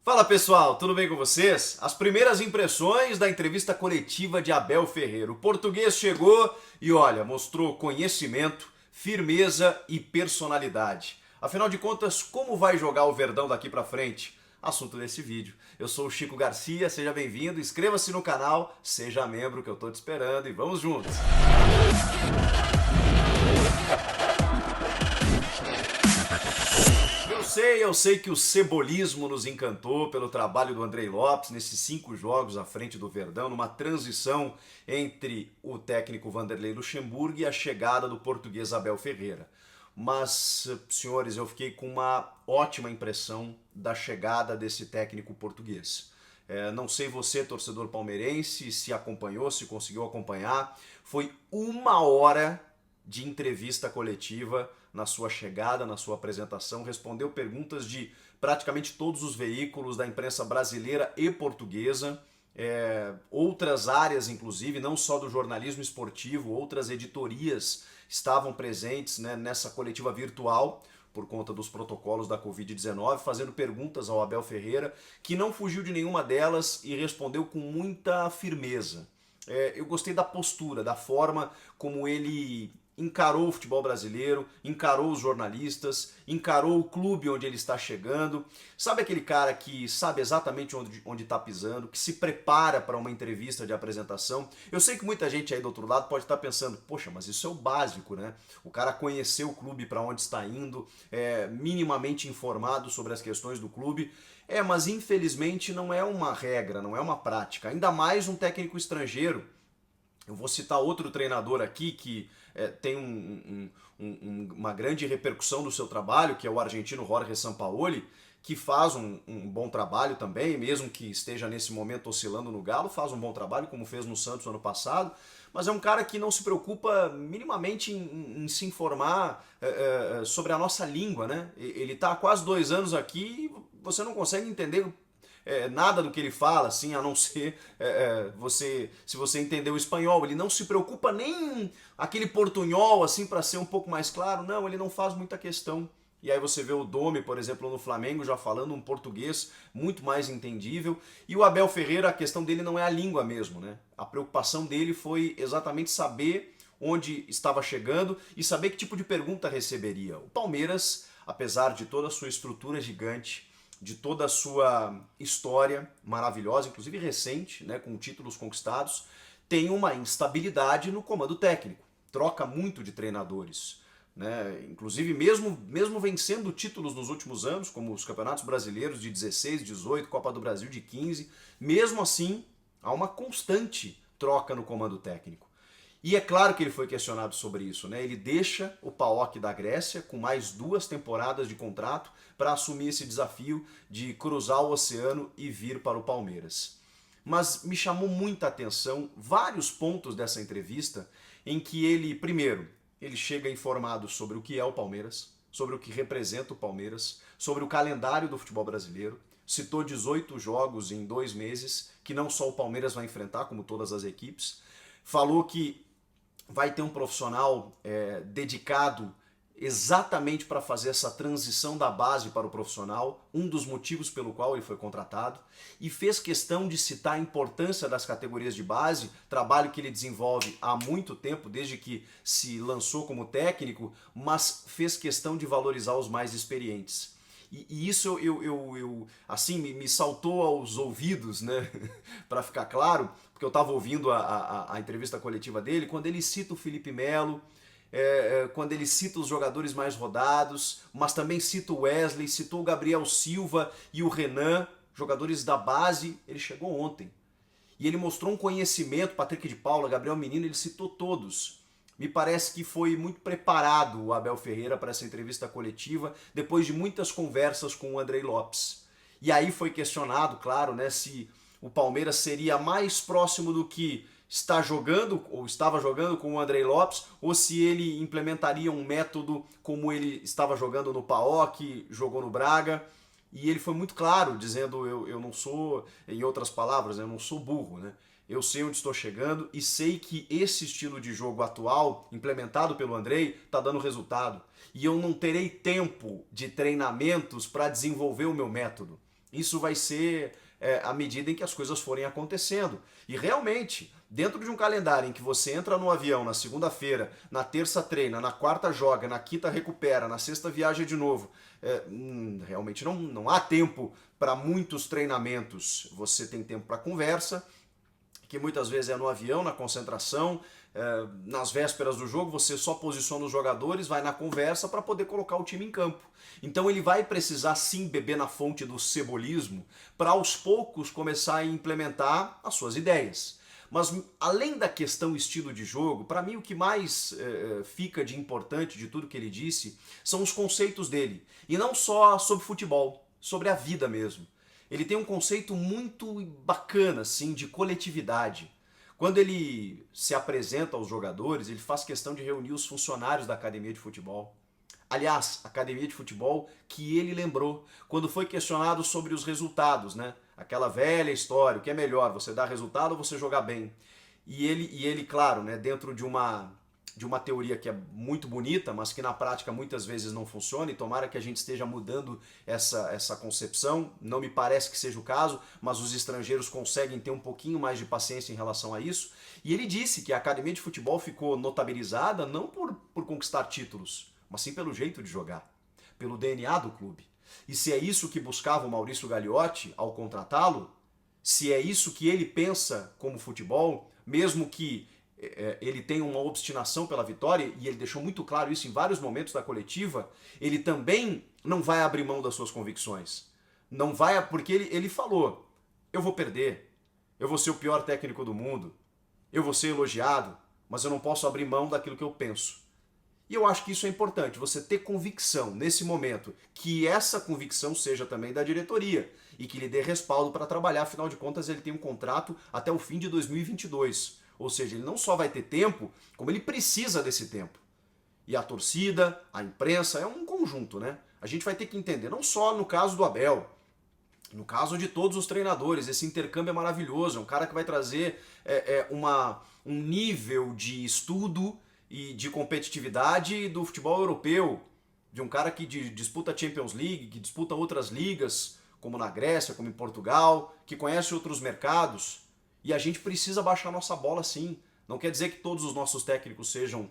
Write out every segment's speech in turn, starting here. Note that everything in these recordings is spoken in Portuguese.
Fala pessoal, tudo bem com vocês? As primeiras impressões da entrevista coletiva de Abel Ferreira. O português chegou e olha, mostrou conhecimento, firmeza e personalidade. Afinal de contas, como vai jogar o Verdão daqui pra frente? Assunto desse vídeo. Eu sou o Chico Garcia, seja bem-vindo, inscreva-se no canal, seja membro que eu tô te esperando e vamos juntos! Eu sei que o cebolismo nos encantou pelo trabalho do Andrei Lopes nesses 5 jogos à frente do Verdão, numa transição entre o técnico Vanderlei Luxemburgo e a chegada do português Abel Ferreira. Mas, senhores, eu fiquei com uma ótima impressão da chegada desse técnico português. Não sei você, torcedor palmeirense, se acompanhou, se conseguiu acompanhar. Foi 1 hora de entrevista coletiva na sua chegada, na sua apresentação, respondeu perguntas de praticamente todos os veículos da imprensa brasileira e portuguesa, outras áreas inclusive, não só do jornalismo esportivo, outras editorias estavam presentes, né, nessa coletiva virtual, por conta dos protocolos da Covid-19, fazendo perguntas ao Abel Ferreira, que não fugiu de nenhuma delas e respondeu com muita firmeza. Eu gostei da postura, da forma como ele encarou o futebol brasileiro, encarou os jornalistas, encarou o clube onde ele está chegando. Sabe aquele cara que sabe exatamente onde está pisando, que se prepara para uma entrevista de apresentação? Eu sei que muita gente aí do outro lado pode estar pensando, poxa, mas isso é o básico, né? O cara conhecer o clube, para onde está indo, minimamente informado sobre as questões do clube. Mas infelizmente não é uma regra, não é uma prática. Ainda mais um técnico estrangeiro. Eu vou citar outro treinador aqui que tem uma grande repercussão do seu trabalho, que é o argentino Jorge Sampaoli, que faz um bom trabalho também, mesmo que esteja nesse momento oscilando no Galo, faz um bom trabalho, como fez no Santos ano passado, mas é um cara que não se preocupa minimamente em se informar sobre a nossa língua, né? Ele está há quase 2 anos aqui e você não consegue entender nada do que ele fala, assim, a não ser se você entender o espanhol. Ele não se preocupa nem aquele portunhol, assim, para ser um pouco mais claro. Não, ele não faz muita questão. E aí você vê o Domi, por exemplo, no Flamengo, já falando um português muito mais entendível. E o Abel Ferreira, a questão dele não é a língua mesmo, né? A preocupação dele foi exatamente saber onde estava chegando e saber que tipo de pergunta receberia. O Palmeiras, apesar de toda a sua estrutura gigante, de toda a sua história maravilhosa, inclusive recente, né, com títulos conquistados, tem uma instabilidade no comando técnico. Troca muito de treinadores. Né? Inclusive, mesmo vencendo títulos nos últimos anos, como os campeonatos brasileiros de 16, 18, Copa do Brasil de 15, mesmo assim, há uma constante troca no comando técnico. E é claro que ele foi questionado sobre isso, né? Ele deixa o PAOK da Grécia com mais 2 temporadas de contrato para assumir esse desafio de cruzar o oceano e vir para o Palmeiras. Mas me chamou muita atenção vários pontos dessa entrevista em que ele, primeiro, ele chega informado sobre o que é o Palmeiras, sobre o que representa o Palmeiras, sobre o calendário do futebol brasileiro, citou 18 jogos em 2 meses, que não só o Palmeiras vai enfrentar, como todas as equipes, falou que vai ter um profissional dedicado exatamente para fazer essa transição da base para o profissional, um dos motivos pelo qual ele foi contratado, e fez questão de citar a importância das categorias de base, trabalho que ele desenvolve há muito tempo, desde que se lançou como técnico, mas fez questão de valorizar os mais experientes. E isso assim, me saltou aos ouvidos, né? Para ficar claro, porque eu estava ouvindo a entrevista coletiva dele, quando ele cita o Felipe Melo, quando ele cita os jogadores mais rodados, mas também cita o Wesley, citou o Gabriel Silva e o Renan, jogadores da base. Ele chegou ontem. E ele mostrou um conhecimento, Patrick de Paula, Gabriel Menino, ele citou todos. Me parece que foi muito preparado o Abel Ferreira para essa entrevista coletiva, depois de muitas conversas com o Andrei Lopes. E aí foi questionado, claro, né, se o Palmeiras seria mais próximo do que está jogando, ou estava jogando com o Andrei Lopes, ou se ele implementaria um método como ele estava jogando no PAOK, jogou no Braga. E ele foi muito claro, dizendo, eu não sou, em outras palavras, eu não sou burro, né? Eu sei onde estou chegando e sei que esse estilo de jogo atual, implementado pelo Andrei, está dando resultado. E eu não terei tempo de treinamentos para desenvolver o meu método. Isso vai ser à medida em que as coisas forem acontecendo. E realmente, dentro de um calendário em que você entra no avião na segunda-feira, na terça treina, na quarta joga, na quinta recupera, na sexta viaja de novo, realmente não há tempo para muitos treinamentos. Você tem tempo para conversa, que muitas vezes é no avião, na concentração, nas vésperas do jogo, você só posiciona os jogadores, vai na conversa para poder colocar o time em campo. Então ele vai precisar sim beber na fonte do cebolismo para aos poucos começar a implementar as suas ideias. Mas além da questão estilo de jogo, para mim o que mais fica de importante de tudo que ele disse são os conceitos dele. E não só sobre futebol, sobre a vida mesmo. Ele tem um conceito muito bacana, assim, de coletividade. Quando ele se apresenta aos jogadores, ele faz questão de reunir os funcionários da academia de futebol. Aliás, academia de futebol que ele lembrou quando foi questionado sobre os resultados, né? Aquela velha história, o que é melhor, você dar resultado ou você jogar bem? E ele, claro, né, dentro de uma teoria que é muito bonita, mas que na prática muitas vezes não funciona, e tomara que a gente esteja mudando essa concepção. Não me parece que seja o caso, mas os estrangeiros conseguem ter um pouquinho mais de paciência em relação a isso. E ele disse que a academia de futebol ficou notabilizada não por conquistar títulos, mas sim pelo jeito de jogar, pelo DNA do clube. E se é isso que buscava o Maurício Gagliotti ao contratá-lo, se é isso que ele pensa como futebol, mesmo que ele tem uma obstinação pela vitória, e ele deixou muito claro isso em vários momentos da coletiva, ele também não vai abrir mão das suas convicções. Não vai, porque ele falou, eu vou perder, eu vou ser o pior técnico do mundo, eu vou ser elogiado, mas eu não posso abrir mão daquilo que eu penso. E eu acho que isso é importante, você ter convicção nesse momento, que essa convicção seja também da diretoria e que lhe dê respaldo para trabalhar, afinal de contas ele tem um contrato até o fim de 2022. Ou seja, ele não só vai ter tempo, como ele precisa desse tempo. E a torcida, a imprensa, é um conjunto, né? A gente vai ter que entender, não só no caso do Abel, no caso de todos os treinadores, esse intercâmbio é maravilhoso, é um cara que vai trazer um nível de estudo e de competitividade do futebol europeu, de um cara que disputa a Champions League, que disputa outras ligas, como na Grécia, como em Portugal, que conhece outros mercados. E a gente precisa baixar nossa bola sim. Não quer dizer que todos os nossos técnicos sejam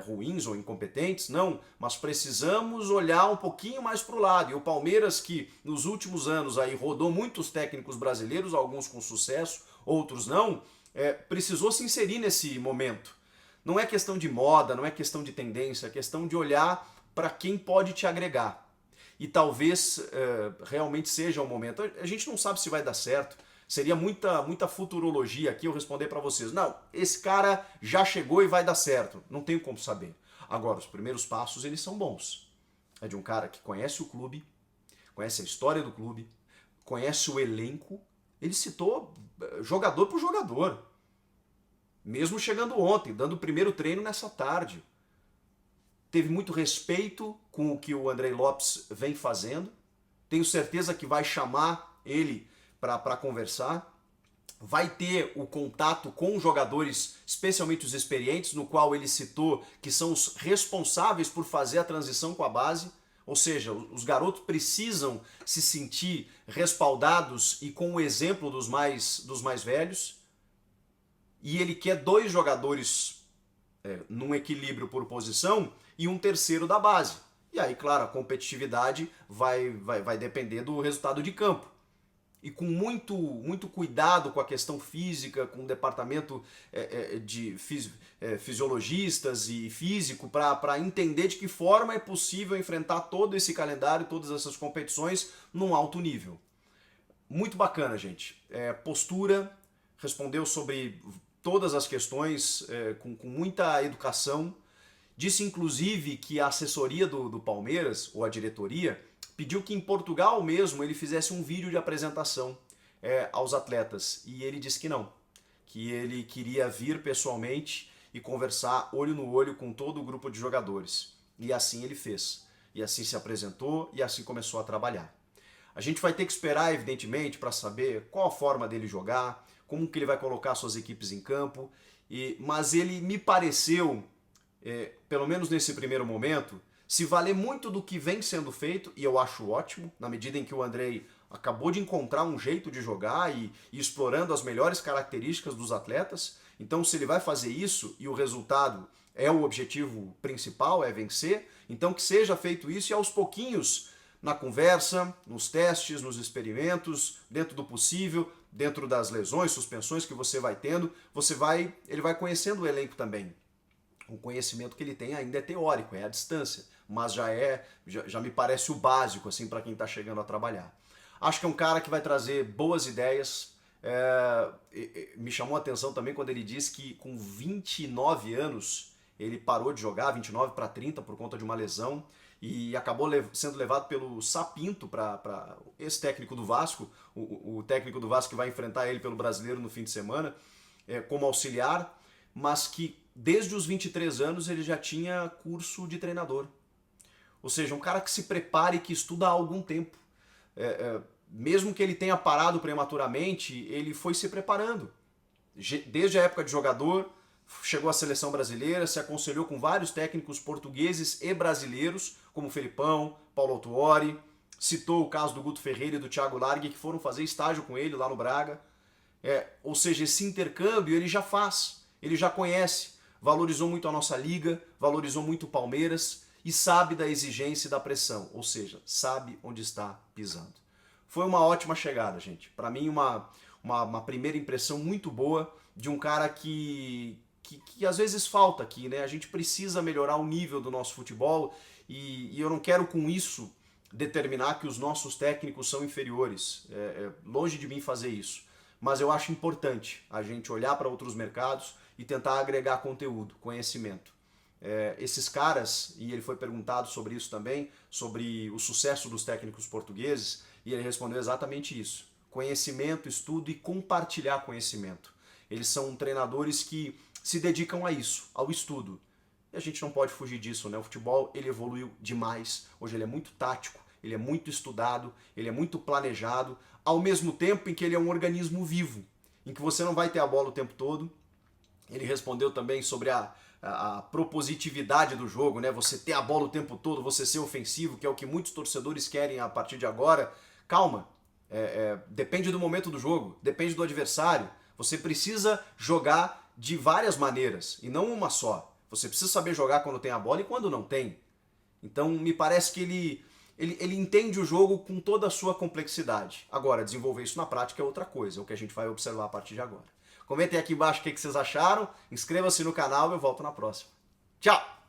ruins ou incompetentes, não. Mas precisamos olhar um pouquinho mais para o lado. E o Palmeiras, que nos últimos anos aí rodou muitos técnicos brasileiros, alguns com sucesso, outros não, precisou se inserir nesse momento. Não é questão de moda, não é questão de tendência, é questão de olhar para quem pode te agregar. E talvez realmente seja o momento. A gente não sabe se vai dar certo. Seria muita futurologia aqui eu responder para vocês. Não, esse cara já chegou e vai dar certo. Não tenho como saber. Agora, os primeiros passos, eles são bons. É de um cara que conhece o clube, conhece a história do clube, conhece o elenco. Ele citou jogador por jogador. Mesmo chegando ontem, dando o primeiro treino nessa tarde. Teve muito respeito com o que o Andrei Lopes vem fazendo. Tenho certeza que vai chamar ele para conversar, vai ter o contato com os jogadores, especialmente os experientes, no qual ele citou que são os responsáveis por fazer a transição com a base, ou seja, os garotos precisam se sentir respaldados e com o exemplo dos mais velhos, e ele quer 2 jogadores num equilíbrio por posição e um terceiro da base. E aí, claro, a competitividade vai depender do resultado de campo. E com muito cuidado com a questão física, com o departamento de fisiologistas e físico, para entender de que forma é possível enfrentar todo esse calendário, todas essas competições num alto nível. Muito bacana, gente. Postura, respondeu sobre todas as questões com muita educação. Disse inclusive que a assessoria do Palmeiras, ou a diretoria, pediu que em Portugal mesmo ele fizesse um vídeo de apresentação aos atletas. E ele disse que não, que ele queria vir pessoalmente e conversar olho no olho com todo o grupo de jogadores. E assim ele fez. E assim se apresentou e assim começou a trabalhar. A gente vai ter que esperar, evidentemente, para saber qual a forma dele jogar, como que ele vai colocar suas equipes em campo. Mas ele me pareceu, pelo menos nesse primeiro momento, se valer muito do que vem sendo feito, e eu acho ótimo, na medida em que o Andrei acabou de encontrar um jeito de jogar e explorando as melhores características dos atletas. Então, se ele vai fazer isso e o resultado é o objetivo principal, é vencer, então que seja feito isso e aos pouquinhos, na conversa, nos testes, nos experimentos, dentro do possível, dentro das lesões, suspensões que você vai tendo, ele vai conhecendo o elenco também. O conhecimento que ele tem ainda é teórico, é à distância, mas já me parece o básico assim para quem está chegando a trabalhar. Acho que é um cara que vai trazer boas ideias. Me chamou a atenção também quando ele disse que com 29 anos ele parou de jogar, 29 para 30 por conta de uma lesão, e acabou sendo levado pelo Sapinto, para esse técnico do Vasco, o técnico do Vasco que vai enfrentar ele pelo Brasileiro no fim de semana, como auxiliar, mas que desde os 23 anos ele já tinha curso de treinador. Ou seja, um cara que se prepara e que estuda há algum tempo. Mesmo que ele tenha parado prematuramente, ele foi se preparando. Desde a época de jogador, chegou à seleção brasileira, se aconselhou com vários técnicos portugueses e brasileiros, como Felipão, Paulo Autuori, citou o caso do Guto Ferreira e do Thiago Largue, que foram fazer estágio com ele lá no Braga. Ou seja, esse intercâmbio ele já faz, ele já conhece, valorizou muito a nossa liga, valorizou muito o Palmeiras e sabe da exigência e da pressão, ou seja, sabe onde está pisando. Foi uma ótima chegada, gente. Para mim, uma primeira impressão muito boa de um cara que às vezes falta aqui, né? A gente precisa melhorar o nível do nosso futebol e eu não quero com isso determinar que os nossos técnicos são inferiores. Longe de mim fazer isso. Mas eu acho importante a gente olhar para outros mercados e tentar agregar conteúdo, conhecimento. Esses caras, e ele foi perguntado sobre isso também, sobre o sucesso dos técnicos portugueses, e ele respondeu exatamente isso. Conhecimento, estudo e compartilhar conhecimento. Eles são treinadores que se dedicam a isso, ao estudo. E a gente não pode fugir disso, né? O futebol, ele evoluiu demais. Hoje ele é muito tático, ele é muito estudado, ele é muito planejado, ao mesmo tempo em que ele é um organismo vivo, em que você não vai ter a bola o tempo todo. Ele respondeu também sobre a propositividade do jogo, né? Você ter a bola o tempo todo, você ser ofensivo, que é o que muitos torcedores querem a partir de agora. Calma, depende do momento do jogo, depende do adversário. Você precisa jogar de várias maneiras e não uma só. Você precisa saber jogar quando tem a bola e quando não tem. Então me parece que ele entende o jogo com toda a sua complexidade. Agora, desenvolver isso na prática é outra coisa, é o que a gente vai observar a partir de agora. Comentem aqui embaixo o que vocês acharam, inscreva-se no canal e eu volto na próxima. Tchau!